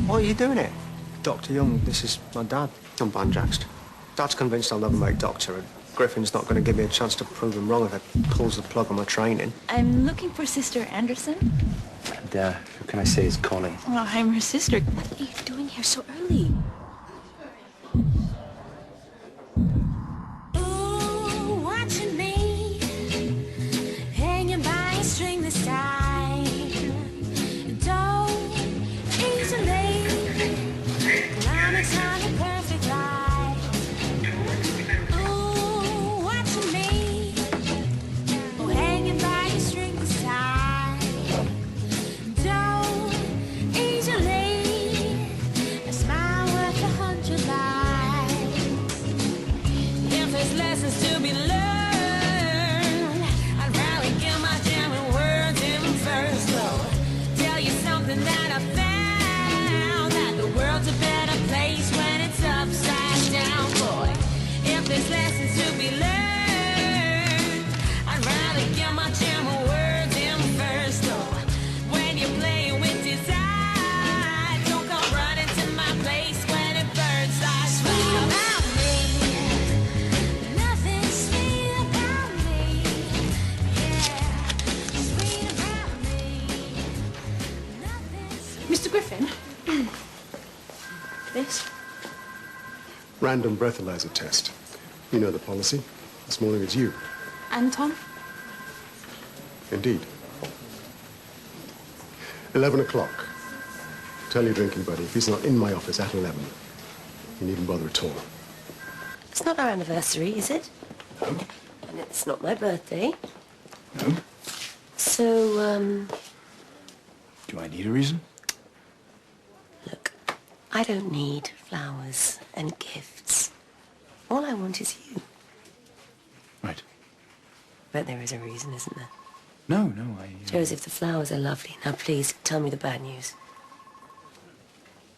Why are you doing it? Dr. Young, this is my dad. I'm Banjaxed. Dad's convinced I'll never make doctor, and Griffin's not going to give me a chance to prove him wrong if he pulls the plug on my training. I'm looking for Sister Anderson. And, who can I say is calling? Well, I'm her sister. What are you doing here so early? Ooh, watching me, hanging by a string this time. Don't easily climax on the perfect life. Ooh, watching me, hanging by a string this time. Don't easily a smile worth 100 lives. If there's lessons to be learned, I'd rather give my German words in first. So tell you something that I found, that the world's a better place when it's upside down, boy. If there's lessons to be learned, I'd rather give my German words in first. So when you're playing with desire, don't come running to my place when it burns like fire. About me, nothing sweet about me. Yeah, sweet about me. Nothing sweet. Mr. Griffin? This? Random breathalyzer test. You know the policy. This morning it's you. And Tom? Indeed. 11 o'clock. Tell your drinking buddy if he's not in my office at 11, you needn't bother at all. It's not our anniversary, is it? No. And it's not my birthday. No. So, Do I need a reason? look, I don't need flowers and gifts. All I want is you. Right. But there is a reason, isn't there? No, I... Joseph, the flowers are lovely. Now, please, tell me the bad news.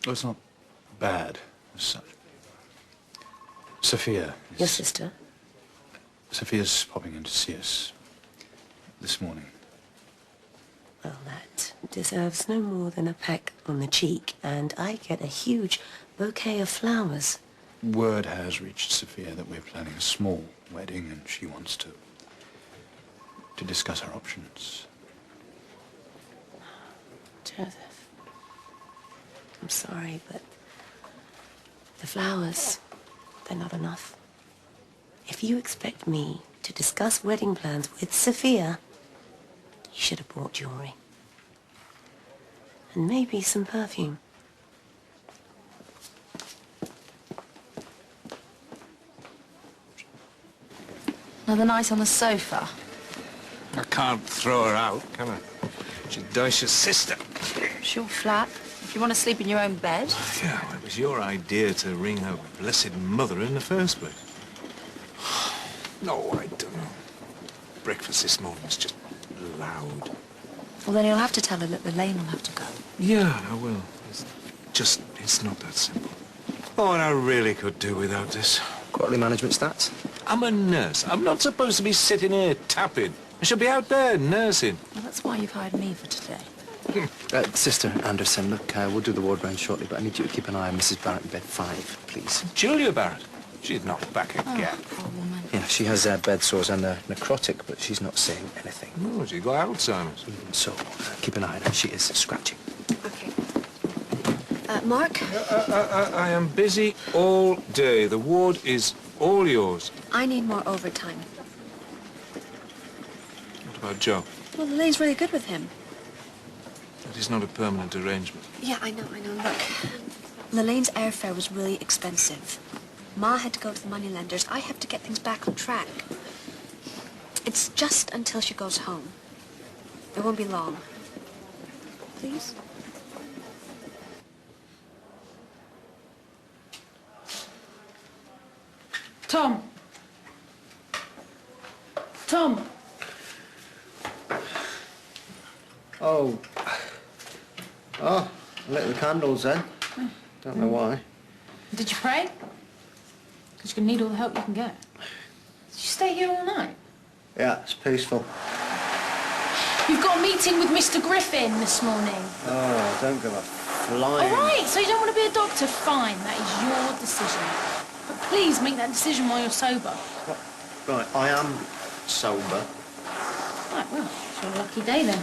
Well, it's not bad as such. Sophia is... Your sister? Sophia's popping in to see us this morning. Well, that deserves no more than a peck on the cheek, and I get a huge bouquet of flowers. Word has reached Sophia that we're planning a small wedding, and she wants to discuss our options. Joseph, I'm sorry, but the flowers, they're not enough. If you expect me to discuss wedding plans with Sophia, you should have bought jewelry. And maybe some perfume. Another night on the sofa. I can't throw her out, can I? She'd dice your sister. It's your flat. If you want to sleep in your own bed. Yeah, well, it was your idea to ring her blessed mother in the first place. No, I don't know. Breakfast this morning was just loud. Well, then you'll have to tell her that the lane will have to go. Yeah, I will. It's not that simple. Oh, and I really could do without this. Quarterly management stats? I'm a nurse. I'm not supposed to be sitting here tapping. I should be out there nursing. Well, that's why you've hired me for today. Sister Anderson, look, we'll do the ward round shortly, but I need you to keep an eye on Mrs. Barrett in bed 5, please. Julia Barrett. She's not back again. Oh, poor woman. Yeah, she has bed sores and necrotic, but she's not saying anything. No, she's got Alzheimer's. Even so, keep an eye on her. She is scratching. Okay. Mark? I am busy all day. The ward is all yours. I need more overtime. What about Joe? Well, Elaine's really good with him. That is not a permanent arrangement. Yeah, I know. Look, Lelane's airfare was really expensive. Ma had to go to the moneylenders. I have to get things back on track. It's just until she goes home. It won't be long. Please? Tom! Tom! Oh, I lit the candles then. Don't know why. Did you pray? Because you're going to need all the help you can get. Did you stay here all night? Yeah, it's peaceful. You've got a meeting with Mr. Griffin this morning. Oh, don't give a flying. All right, so you don't want to be a doctor? Fine, that is your decision. But please make that decision while you're sober. Right, I am sober. Right, well, it's your lucky day then.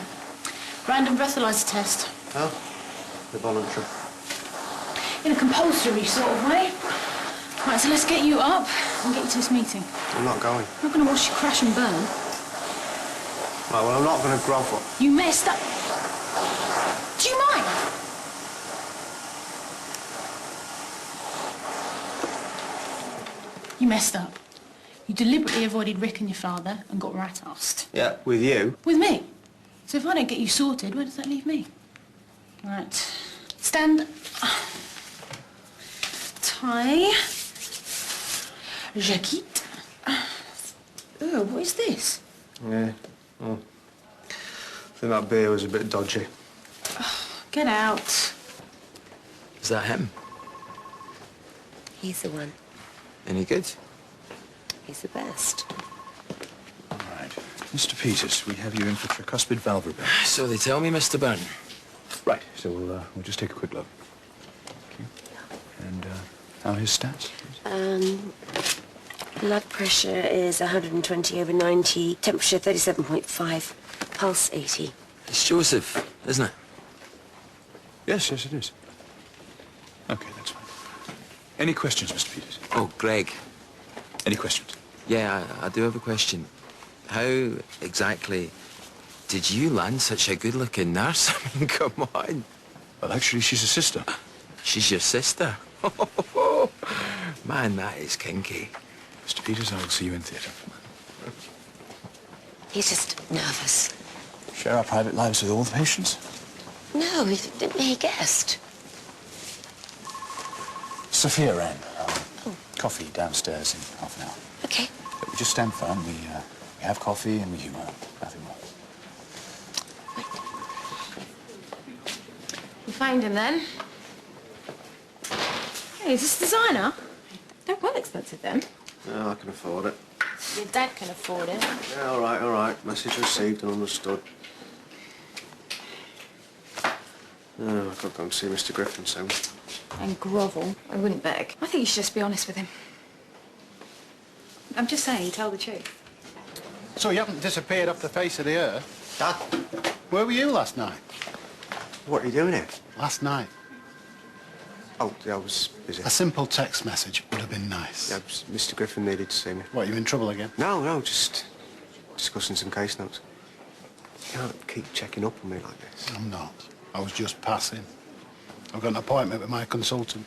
Random breathalyzer test. Oh, the voluntary. In a compulsory sort of way. Right, so let's get you up and get you to this meeting. I'm not going. I'm not going to watch you crash and burn. Right, well, I'm not going to grovel. You messed up. Do you mind? You messed up. You deliberately avoided Rick and your father and got rat-assed. Yeah, with you? With me. So if I don't get you sorted, where does that leave me? Right. Stand. Tie. Jacket. Oh, what is this? Yeah. Oh. I think that beer was a bit dodgy. Get out. Is that him? He's the one. Any good? He's the best. All right. Mr. Peters, we have you in for tricuspid valve repair. So they tell me, Mr. Byrne. Right, so we'll just take a quick look. Thank you. And, how are his stats? Blood pressure is 120/90, temperature 37.5, pulse 80. It's Joseph, isn't it? Yes, it is. Okay, that's fine. Any questions, Mr. Peters? Oh, Greg. Any questions? Yeah, I do have a question. How exactly did you land such a good-looking nurse? I mean, come on. Well, actually, she's a sister. She's your sister? Man, that is kinky. Mr. Peters, I will see you in theatre. He's just nervous. Share our private lives with all the patients? No, he guessed. Sophia rang. Coffee downstairs in half an hour. Okay. But we just stand firm. We have coffee and we humour. Nothing more. You found him then? Hey, is this designer? They're well expensive then. Yeah, I can afford it. Your dad can afford it. Yeah, all right, all right. Message received and understood. Oh, I've got to go and see Mr. Griffin soon. And grovel. I wouldn't beg. I think you should just be honest with him. I'm just saying, tell the truth. So you haven't disappeared off the face of the earth? Dad, Where were you last night? what are you doing here? Last night. Oh, yeah, I was busy. A simple text message would have been nice. Yeah, Mr. Griffin needed to see me. What, you in trouble again? No, just discussing some case notes. You can't keep checking up on me like this. I'm not. I was just passing. I've got an appointment with my consultant.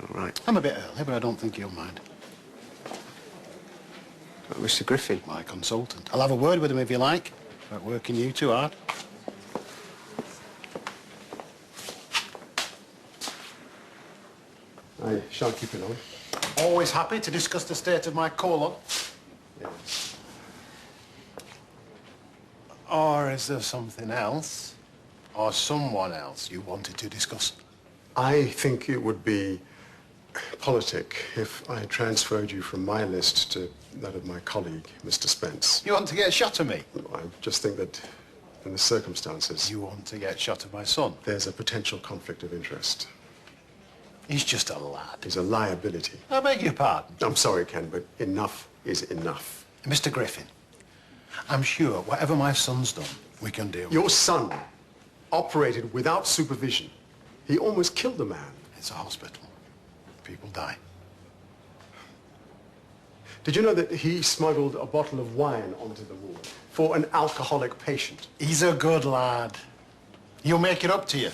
All right. I'm a bit early, but I don't think he'll mind. Mr. Griffin? My consultant. I'll have a word with him if you like. About working you too hard. I shan't keep you long. Always happy to discuss the state of my colon. Yes. Or is there something else? Or someone else you wanted to discuss? I think it would be politic if I transferred you from my list to that of my colleague, Mr. Spence. You want to get a shot of me? I just think that in the circumstances, You want to get a shot of my son? there's a potential conflict of interest. He's just a lad. He's a liability. I beg your pardon. I'm sorry, Ken, but enough is enough. Mr. Griffin, I'm sure whatever my son's done, we can deal with. Your son operated without supervision. He almost killed a man. It's a hospital. People die. Did you know that he smuggled a bottle of wine onto the ward for an alcoholic patient? He's a good lad. He'll make it up to you.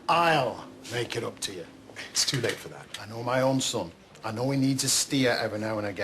I'll make it up to you. It's too late for that. I know my own son. I know he needs a steer every now and again.